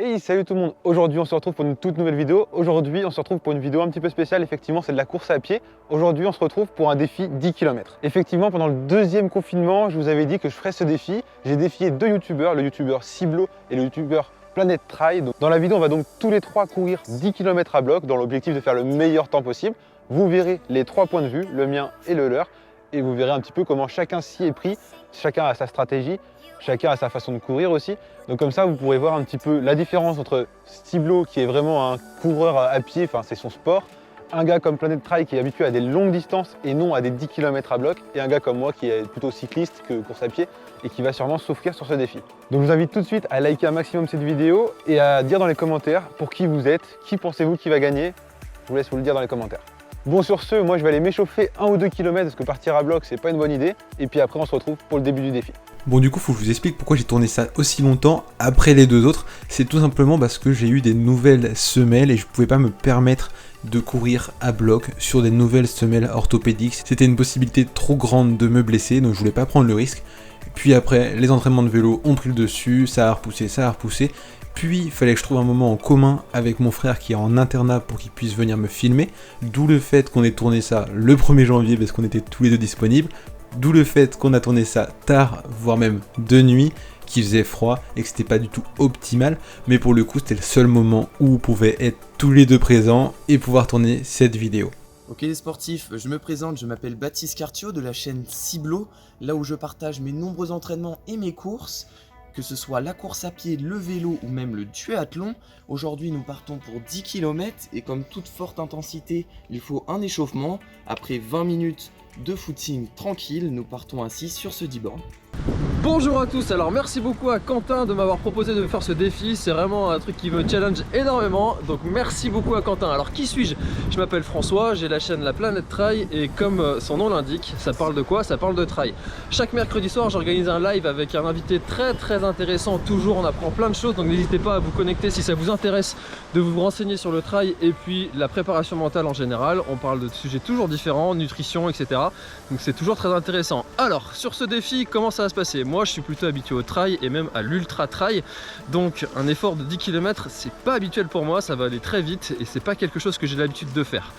Hey, salut tout le monde. Aujourd'hui on se retrouve pour une toute nouvelle vidéo. Aujourd'hui on se retrouve pour une vidéo un petit peu spéciale. Effectivement, c'est de la course à pied. Aujourd'hui on se retrouve pour un défi 10 km. Effectivement, pendant le deuxième confinement, je vous avais dit que je ferais ce défi. J'ai défié deux youtubeurs, le youtubeur Ciblo et le youtubeur Planète Trail. Dans la vidéo on va donc tous les trois courir 10 km à bloc dans l'objectif de faire le meilleur temps possible. Vous verrez les trois points de vue, le mien et le leur, et vous verrez un petit peu comment chacun s'y est pris. Chacun a sa stratégie, chacun a sa façon de courir aussi. Donc comme ça, vous pourrez voir un petit peu la différence entre Ciblo, qui est vraiment un coureur à pied, enfin c'est son sport, un gars comme Planète Trail qui est habitué à des longues distances et non à des 10 km à bloc, et un gars comme moi qui est plutôt cycliste que course à pied et qui va sûrement souffrir sur ce défi. Donc je vous invite tout de suite à liker un maximum cette vidéo et à dire dans les commentaires pour qui vous êtes, qui pensez-vous qui va gagner. Je vous laisse vous le dire dans les commentaires. Bon, sur ce, moi je vais aller m'échauffer 1 ou 2 km parce que partir à bloc c'est pas une bonne idée, et puis après on se retrouve pour le début du défi. Bon, du coup, faut que je vous explique pourquoi j'ai tourné ça aussi longtemps après les deux autres. C'est tout simplement parce que j'ai eu des nouvelles semelles et je pouvais pas me permettre de courir à bloc sur des nouvelles semelles orthopédiques. C'était une possibilité trop grande de me blesser, donc je voulais pas prendre le risque. Puis après, les entraînements de vélo ont pris le dessus, ça a repoussé. Puis il fallait que je trouve un moment en commun avec mon frère qui est en internat pour qu'il puisse venir me filmer. D'où le fait qu'on ait tourné ça le 1er janvier parce qu'on était tous les deux disponibles. D'où le fait qu'on a tourné ça tard, voire même de nuit, qu'il faisait froid et que c'était pas du tout optimal. Mais pour le coup, c'était le seul moment où on pouvait être tous les deux présents et pouvoir tourner cette vidéo. Ok les sportifs, je me présente, je m'appelle Baptiste Cartiot de la chaîne Ciblo, là où je partage mes nombreux entraînements et mes courses, que ce soit la course à pied, le vélo ou même le duathlon. Aujourd'hui nous partons pour 10 km et comme toute forte intensité, il faut un échauffement. Après 20 minutes de footing tranquille, nous partons ainsi sur ce 10 bornes. Bonjour à tous, alors merci beaucoup à Quentin de m'avoir proposé de faire ce défi, c'est vraiment un truc qui me challenge énormément, donc merci beaucoup à Quentin. Alors qui suis-je? Je m'appelle François, j'ai la chaîne La Planète Trail et comme son nom l'indique, ça parle de quoi? Ça parle de trail. Chaque mercredi soir j'organise un live avec un invité très intéressant, toujours on apprend plein de choses, donc n'hésitez pas à vous connecter si ça vous intéresse de vous renseigner sur le trail et puis la préparation mentale en général. On parle de sujets toujours différents, nutrition, etc. Donc c'est toujours très intéressant. Alors sur ce défi, comment ça va se passer? Moi je suis plutôt habitué au trail et même à l'ultra trail, donc un effort de 10 km c'est pas habituel pour moi, ça va aller très vite et c'est pas quelque chose que j'ai l'habitude de faire.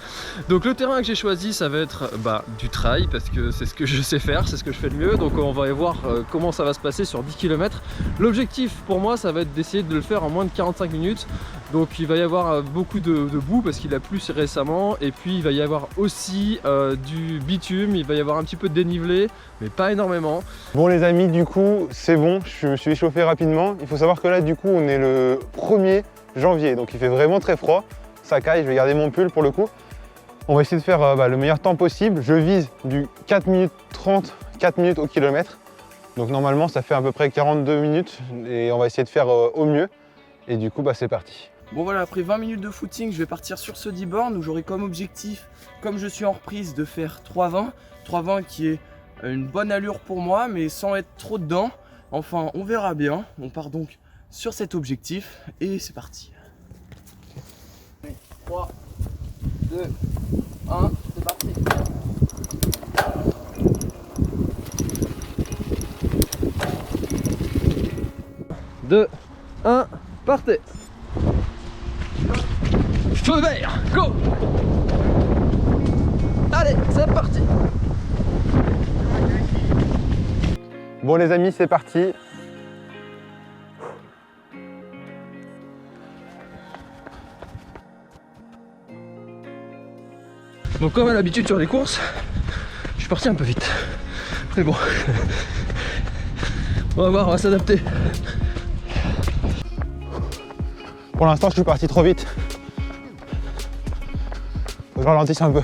Donc le terrain que j'ai choisi ça va être du trail parce que c'est ce que je sais faire, c'est ce que je fais le mieux, donc on va y voir comment ça va se passer sur 10 km. L'objectif pour moi ça va être d'essayer de le faire en moins de 45 minutes, donc il va y avoir beaucoup de boue parce qu'il a plu récemment, et puis il va y avoir aussi du bitume, il va y avoir un petit peu de dénivelé mais pas énormément. Bon les amis, du coup c'est bon, je me suis échauffé rapidement. Il faut savoir que là du coup on est le 1er janvier, donc il fait vraiment très froid. Ça caille, je vais garder mon pull pour le coup. On va essayer de faire le meilleur temps possible. Je vise du 4 minutes 30, 4 minutes au kilomètre. Donc normalement ça fait à peu près 42 minutes et on va essayer de faire au mieux. Et du coup c'est parti. Bon voilà, après 20 minutes de footing, je vais partir sur ce 10 bornes où j'aurai comme objectif, comme je suis en reprise, de faire 3,20. 3,20 qui est une bonne allure pour moi, mais sans être trop dedans. Enfin, on verra bien. On part donc sur cet objectif et c'est parti. 3, 2, 1, c'est parti. 2, 1, partez. Feu vert, go. Allez, c'est parti. Bon les amis, c'est parti. Donc comme à l'habitude sur les courses, je suis parti un peu vite. Mais bon, on va voir, on va s'adapter. Pour l'instant je suis parti trop vite. Faut que je ralentisse un peu.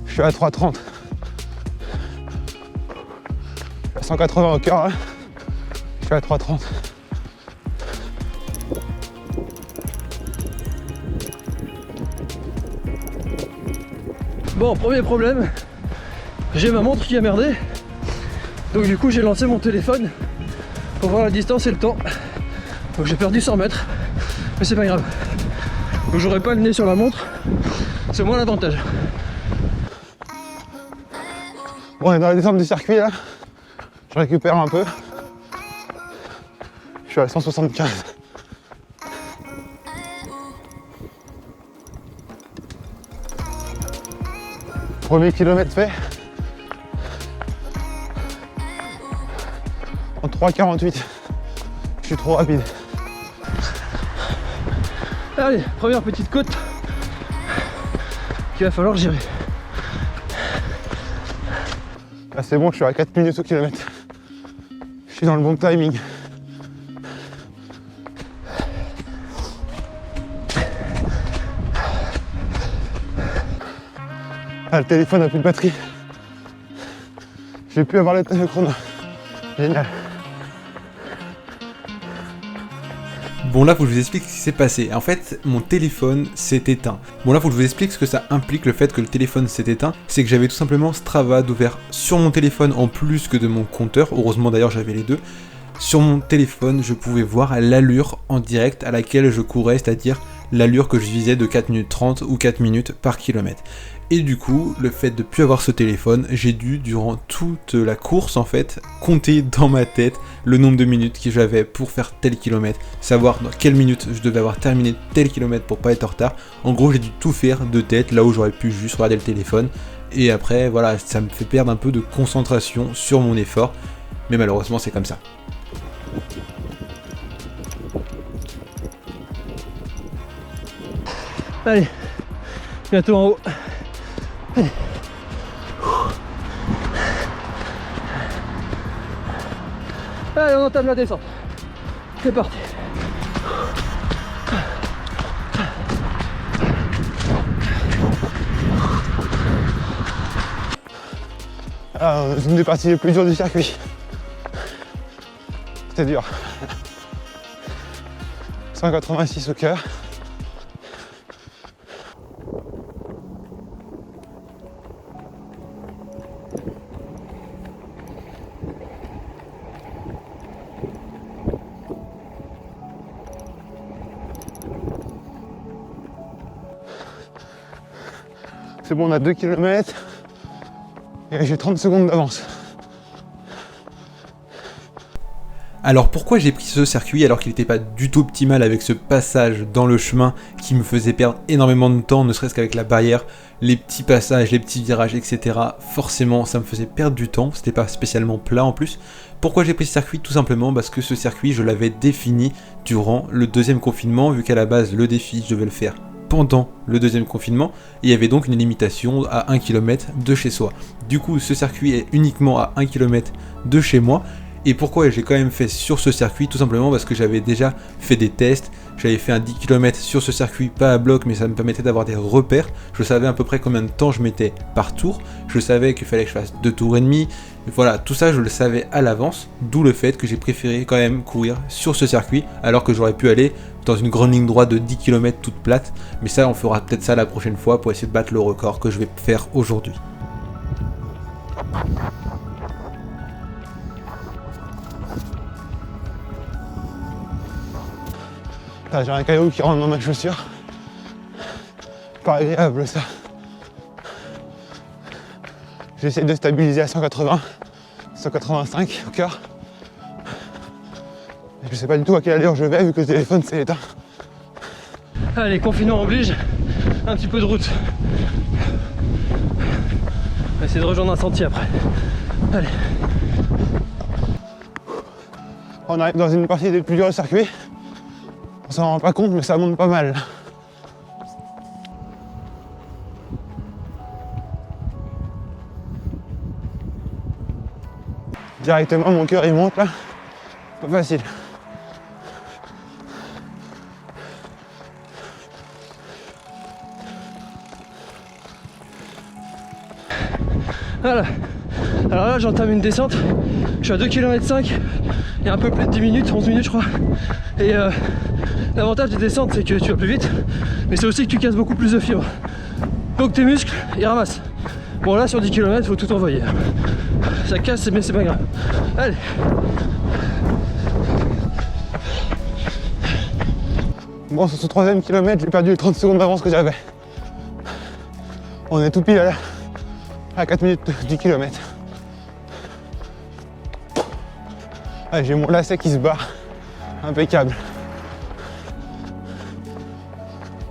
Je suis à 3,30. 180 au cœur là. Je suis à 3,30. Bon, premier problème, j'ai ma montre qui a merdé. Donc du coup j'ai lancé mon téléphone pour voir la distance et le temps. Donc j'ai perdu 100 mètres, mais c'est pas grave. Donc j'aurai pas le nez sur la montre, c'est moins l'avantage. Bon, on est dans la descente du circuit là. Je récupère un peu. Je suis à 175. Premier kilomètre fait. En 3,48. Je suis trop rapide. Allez, première petite côte qu'il va falloir gérer. Là c'est bon, je suis à 4 minutes au kilomètre. Je suis dans le bon timing. Ah, le téléphone n'a plus de batterie. Je vais plus avoir le chrono. Génial. Bon là faut que je vous explique ce qui s'est passé. En fait mon téléphone s'est éteint. Bon là faut que je vous explique ce que ça implique le fait que le téléphone s'est éteint. C'est que j'avais tout simplement Strava d'ouvert sur mon téléphone en plus que de mon compteur. Heureusement d'ailleurs j'avais les deux. Sur mon téléphone je pouvais voir l'allure en direct à laquelle je courais, c'est-à-dire l'allure que je visais de 4 minutes 30 ou 4 minutes par kilomètre. Et du coup, le fait de ne plus avoir ce téléphone, j'ai dû, durant toute la course en fait, compter dans ma tête le nombre de minutes que j'avais pour faire tel kilomètre, savoir dans quelle minute je devais avoir terminé tel kilomètre pour pas être en retard. En gros, j'ai dû tout faire de tête, là où j'aurais pu juste regarder le téléphone. Et après, voilà, ça me fait perdre un peu de concentration sur mon effort. Mais malheureusement, c'est comme ça. Allez, bientôt en haut. Allez. Allez, on entame la descente. C'est parti. Ah, c'est une des parties les plus dures du circuit. C'était dur. 186 au cœur. C'est bon, on a 2 km et j'ai 30 secondes d'avance. Alors pourquoi j'ai pris ce circuit alors qu'il n'était pas du tout optimal avec ce passage dans le chemin qui me faisait perdre énormément de temps, ne serait-ce qu'avec la barrière, les petits passages, les petits virages, etc. Forcément ça me faisait perdre du temps, c'était pas spécialement plat en plus. Pourquoi j'ai pris ce circuit? Tout simplement parce que ce circuit je l'avais défini durant le deuxième confinement, vu qu'à la base le défi je devais le faire pendant le deuxième confinement, et il y avait donc une limitation à 1 km de chez soi. Du coup ce circuit est uniquement à 1 km de chez moi. Et pourquoi j'ai quand même fait sur ce circuit? Tout simplement parce que j'avais déjà fait des tests, j'avais fait un 10 km sur ce circuit, pas à bloc, mais ça me permettait d'avoir des repères. Je savais à peu près combien de temps je mettais par tour, je savais qu'il fallait que je fasse 2 tours et demi, voilà, tout ça je le savais à l'avance, d'où le fait que j'ai préféré quand même courir sur ce circuit, alors que j'aurais pu aller dans une grande ligne droite de 10 km toute plate, mais ça on fera peut-être ça la prochaine fois pour essayer de battre le record que je vais faire aujourd'hui. J'ai un caillou qui rentre dans ma chaussure. Pas agréable ça. J'essaie de stabiliser à 180, 185 au cœur. Je sais pas du tout à quelle allure je vais vu que le téléphone s'est éteint. Allez, confinement oblige, un petit peu de route. On va essayer de rejoindre un sentier après. Allez. On arrive dans une partie des plus durs du circuit. On s'en rend pas compte, mais ça monte pas mal. Directement, mon cœur il monte là. Pas facile. Voilà. Alors là, j'entame une descente. Je suis à 2,5 km. Il y a un peu plus de 10 minutes, 11 minutes je crois. Et l'avantage des descentes, c'est que tu vas plus vite, mais c'est aussi que tu casses beaucoup plus de fibres. Donc tes muscles, ils ramassent. Bon là, sur 10 km, il faut tout envoyer. Ça casse, mais c'est pas grave. Allez. Bon, sur ce 3e kilomètre, j'ai perdu les 30 secondes d'avance que j'avais. On est tout pile à 4 minutes du kilomètre. Ah, j'ai mon lacet qui se barre. Impeccable.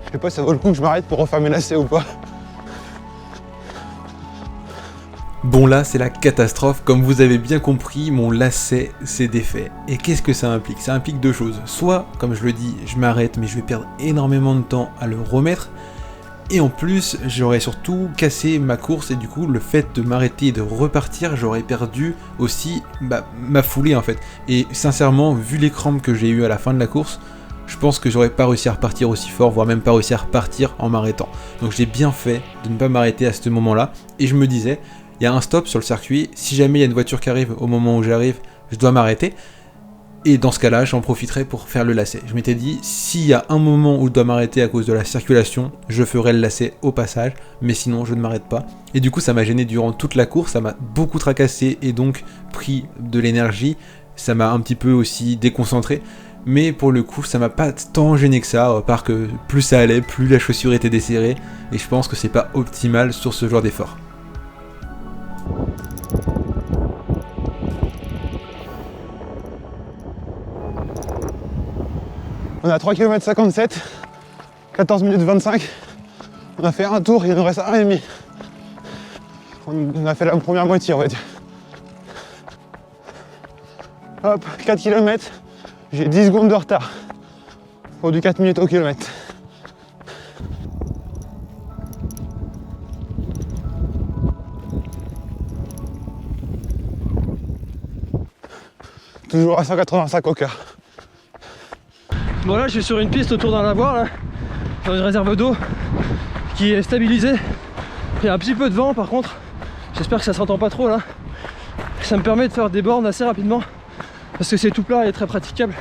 Je sais pas si ça vaut le coup que je m'arrête pour refaire mes lacets ou pas. Bon là, c'est la catastrophe. Comme vous avez bien compris, mon lacet s'est défait. Et qu'est-ce que ça implique? Ça implique deux choses. Soit, comme je le dis, je m'arrête, mais je vais perdre énormément de temps à le remettre. Et en plus, j'aurais surtout cassé ma course et du coup, le fait de m'arrêter et de repartir, j'aurais perdu aussi ma foulée en fait. Et sincèrement, vu les crampes que j'ai eues à la fin de la course, je pense que j'aurais pas réussi à repartir aussi fort, voire même pas réussi à repartir en m'arrêtant. Donc j'ai bien fait de ne pas m'arrêter à ce moment-là. Et je me disais, il y a un stop sur le circuit, si jamais il y a une voiture qui arrive au moment où j'arrive, je dois m'arrêter. Et dans ce cas-là, j'en profiterai pour faire le lacet. Je m'étais dit, s'il y a un moment où je dois m'arrêter à cause de la circulation, je ferai le lacet au passage, mais sinon je ne m'arrête pas. Et du coup, ça m'a gêné durant toute la course, ça m'a beaucoup tracassé et donc pris de l'énergie. Ça m'a un petit peu aussi déconcentré, mais pour le coup, ça m'a pas tant gêné que ça, à part que plus ça allait, plus la chaussure était desserrée, et je pense que c'est pas optimal sur ce genre d'effort. On a 3 km 57, 14 minutes 25. On a fait un tour, il nous reste 1,5. On a fait la première moitié, on va dire. Hop, 4 km, j'ai 10 secondes de retard pour du 4 minutes au kilomètre. Toujours à 185 au quart. Bon là je suis sur une piste autour d'un lavoir là, dans une réserve d'eau qui est stabilisée. Il y a un petit peu de vent par contre, j'espère que ça s'entend pas trop là. Ça me permet de faire des bornes assez rapidement parce que c'est tout plat et très praticable.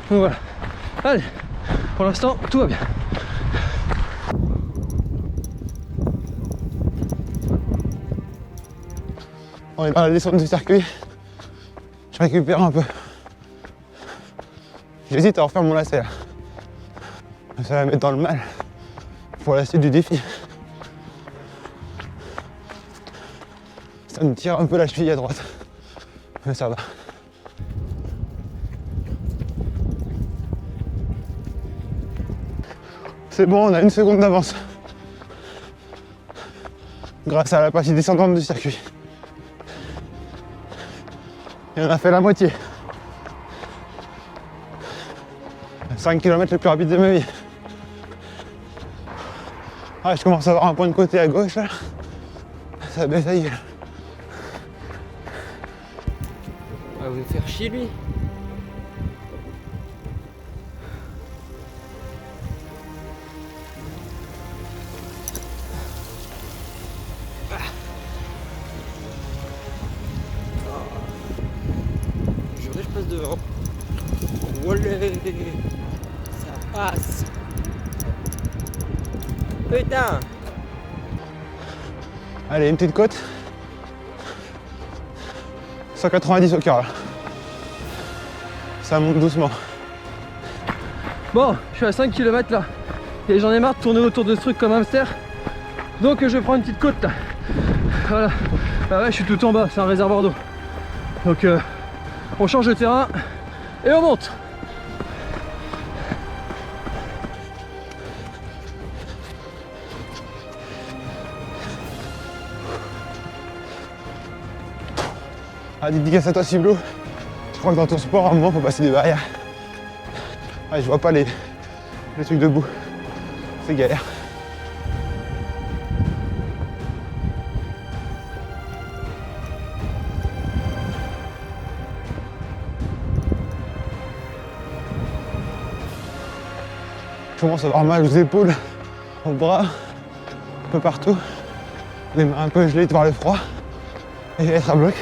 Donc voilà, allez, pour l'instant tout va bien. On est dans la descente du circuit, je récupère un peu. J'hésite à refaire mon lacet là. Ça va me mettre dans le mal pour la suite du défi. Ça me tire un peu la cheville à droite. Mais ça va. C'est bon, on a 1 seconde d'avance. Grâce à la partie descendante du circuit. Et on a fait la moitié. 5 km le plus rapide de ma vie. Ah, je commence à avoir un point de côté à gauche là. Ça baisse la gueule. On va vous faire chier lui. Juré, je passe devant. Olé, ça passe. Putain. Allez, une petite côte. 190 au quart là. Ça monte doucement. Bon, je suis à 5 km là et j'en ai marre de tourner autour de ce truc comme un hamster. Donc je prends une petite côte là. Voilà. Ah ouais, je suis tout en bas, c'est un réservoir d'eau. Donc on change de terrain et on monte. Ah, dédicace à toi Ciblo. Je crois que dans ton sport, à un moment, faut passer des barrières. Ah, je vois pas les trucs debout. C'est galère. Je commence à avoir mal aux épaules, aux bras, un peu partout. Les mains un peu gelées par le froid. Et être à bloc.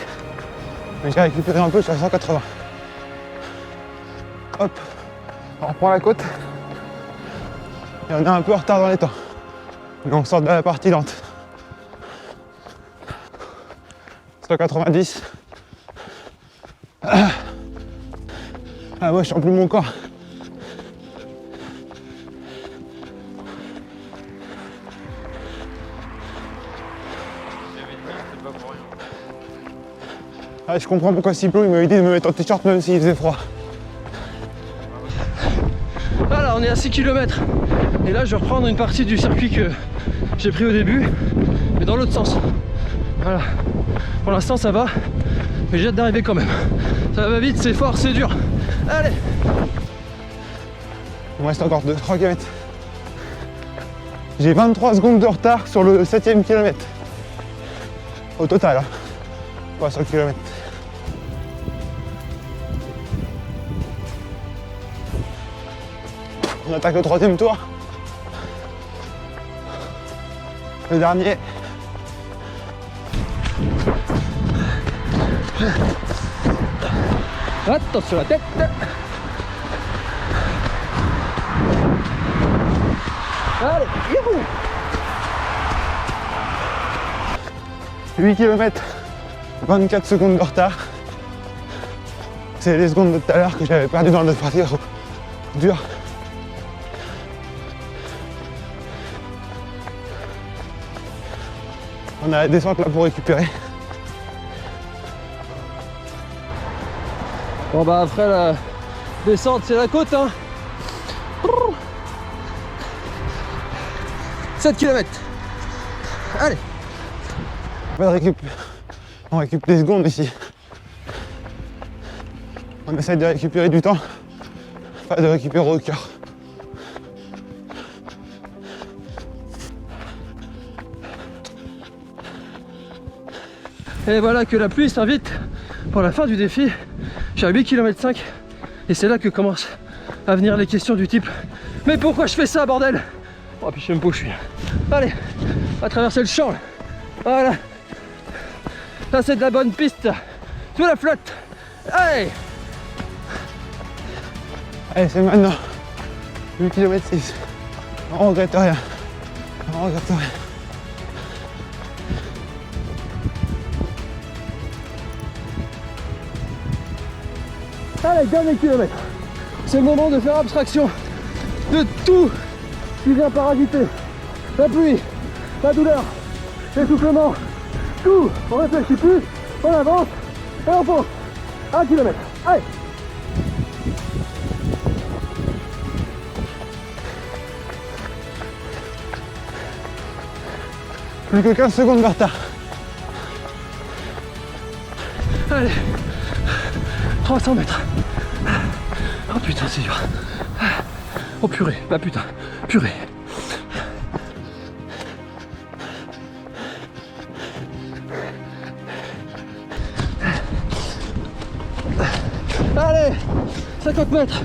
Mais j'ai récupéré un peu, je suis à 180. Hop, on reprend la côte. Et on est un peu en retard dans les temps. Mais on sort de la partie lente. 190. Ah, moi je sens plus mon corps. Ah, je comprends pourquoi Ciplo il m'avait dit de me mettre en t-shirt même s'il faisait froid. Voilà, on est à 6 km. Et là je vais reprendre une partie du circuit que j'ai pris au début. mais dans l'autre sens. Voilà. Pour l'instant ça va, mais j'ai hâte d'arriver quand même. Ça va vite, c'est fort, c'est dur. Allez! Il me reste encore 3 km. J'ai 23 secondes de retard sur le 7e kilomètre. Au total, hein. Pas sur le kilomètre. On attaque le 3e tour. Le dernier. Attention la tête. Allez, youhou! 8 km, 24 secondes de retard. C'est les secondes de tout à l'heure que j'avais perdu dans notre partie dur. On a la descente là pour récupérer. Bon bah après la descente c'est la côte hein. 7 km. Allez. Pas de récup. On récupère des secondes ici. On essaie de récupérer du temps, pas de récupérer au cœur. Et voilà que la pluie s'invite pour la fin du défi. Je suis à 8 km 5 et c'est là que commencent à venir les questions du type mais pourquoi je fais ça bordel? Oh puis je sais même pas où je suis. Allez, on va traverser le champ là. Voilà. Là c'est de la bonne piste. Sous la flotte. Allez. Allez, c'est maintenant. 8 km 6. On regrette rien. On regrette rien. Allez, dernier kilomètre. C'est le moment de faire abstraction de tout qui vient parasiter. La pluie, la douleur, l'essoufflement, tout. On réfléchit plus, on avance et on fonce. 1 kilomètre. Allez. Plus que 15 secondes de retard. Allez. 300 mètres. Oh putain, c'est dur. Oh purée, bah putain, purée. Allez, 50 mètres.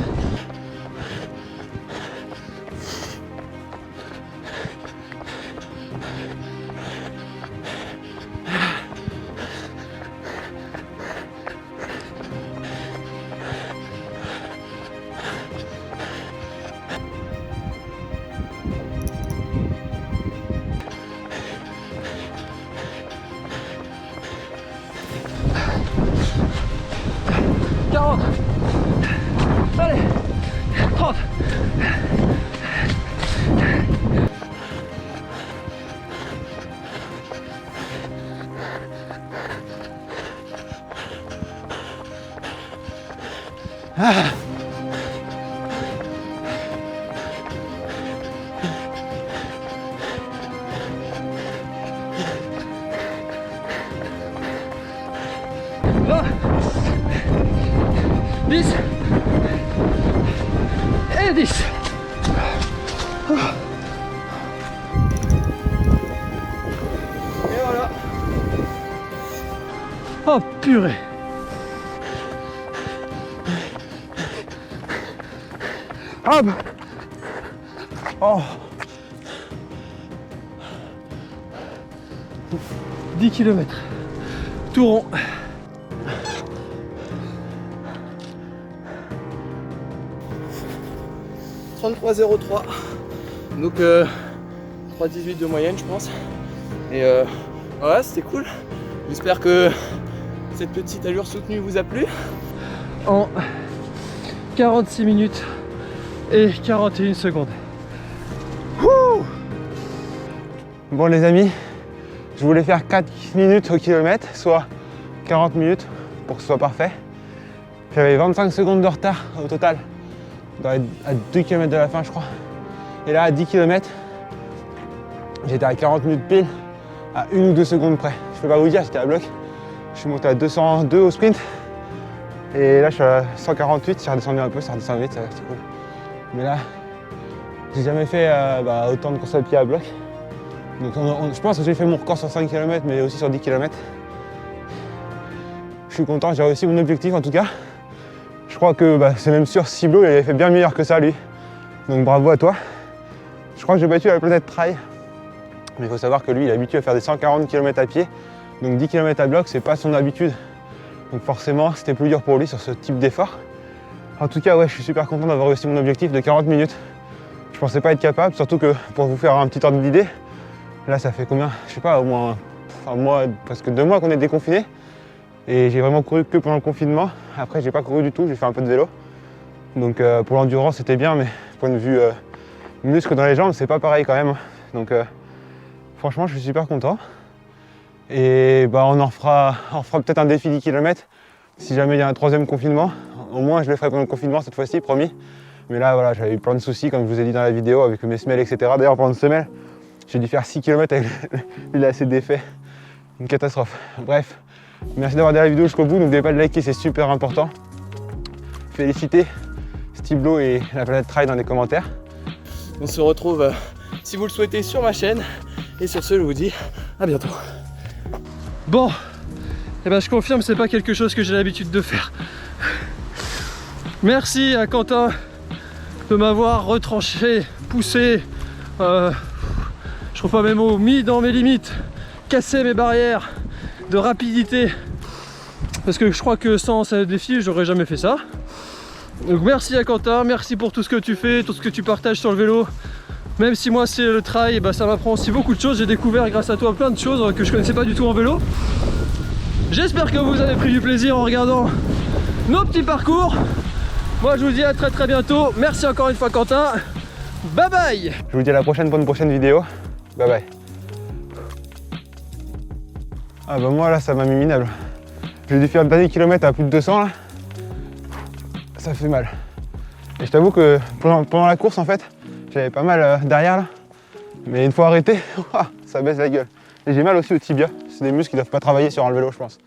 Allez, 30. Ah. Va. 10 et 10. Et voilà. Oh purée. Hop. Oh. 10 km. Tout rond. « 33,03 ». Donc 3,18 de moyenne, je pense. Et voilà, c'était cool. J'espère que cette petite allure soutenue vous a plu. En 46 minutes et 41 secondes. Bon les amis, je voulais faire 4 minutes au kilomètre, soit 40 minutes pour que ce soit parfait. J'avais 25 secondes de retard au total. On doit être à 2 km de la fin je crois. Et là à 10 km, j'étais à 40 minutes pile. à 1 ou 2 secondes près. Je peux pas vous dire, j'étais à bloc. Je suis monté à 202 au sprint. Et là je suis à 148, c'est redescendu un peu, ça redescend vite, c'est cool. Mais là, j'ai jamais fait autant de course à pied à bloc. Donc je pense que j'ai fait mon record sur 5 km mais aussi sur 10 km. Je suis content, j'ai réussi mon objectif en tout cas. Je crois que c'est même sûr, Ciblo il avait fait bien meilleur que ça lui. Donc bravo à toi. Je crois que j'ai battu la Planète Trail. Mais il faut savoir que lui il est habitué à faire des 140 km à pied. Donc 10 km à bloc c'est pas son habitude. Donc forcément c'était plus dur pour lui sur ce type d'effort. En tout cas ouais, je suis super content d'avoir réussi mon objectif de 40 minutes. Je pensais pas être capable, surtout que pour vous faire un petit ordre d'idée, là ça fait combien? Je sais pas, au moins un mois, presque 2 mois qu'on est déconfiné. Et j'ai vraiment couru que pendant le confinement. Après j'ai pas couru du tout, j'ai fait un peu de vélo. Donc pour l'endurance c'était bien, mais point de vue muscle dans les jambes c'est pas pareil quand même. Donc franchement je suis super content. Et on en fera peut-être un défi 10 km si jamais il y a un 3e confinement. Au moins je le ferai pendant le confinement cette fois-ci, promis. Mais là voilà, j'avais eu plein de soucis comme je vous ai dit dans la vidéo avec mes semelles etc. D'ailleurs pendant une semaine j'ai dû faire 6 km avec le lacet défait. Une catastrophe. Bref, merci d'avoir regardé la vidéo jusqu'au bout, n'oubliez pas de liker, c'est super important. Félicitez Ciblo et la Planète Trail dans les commentaires. On se retrouve, si vous le souhaitez, sur ma chaîne. Et sur ce, je vous dis à bientôt. Bon, je confirme, c'est pas quelque chose que j'ai l'habitude de faire. Merci à Quentin de m'avoir retranché, poussé, je trouve pas mes mots, mis dans mes limites, cassé mes barrières de rapidité. Parce que je crois que sans ce défi, j'aurais jamais fait ça. Donc merci à Quentin, merci pour tout ce que tu fais, tout ce que tu partages sur le vélo. Même si moi c'est le trail, ça m'apprend aussi beaucoup de choses. J'ai découvert grâce à toi plein de choses que je connaissais pas du tout en vélo. J'espère que vous avez pris du plaisir en regardant nos petits parcours. Moi je vous dis à très bientôt. Merci encore une fois Quentin. Bye bye. Je vous dis à la prochaine pour une prochaine vidéo. Bye bye. Ah moi là ça m'a mis minable. J'ai dû faire le dernier kilomètre à plus de 200 là. Ça fait mal. Et je t'avoue que pendant la course en fait, j'avais pas mal derrière là. Mais une fois arrêté, ça baisse la gueule. Et j'ai mal aussi au tibia. C'est des muscles qui doivent pas travailler sur un vélo je pense.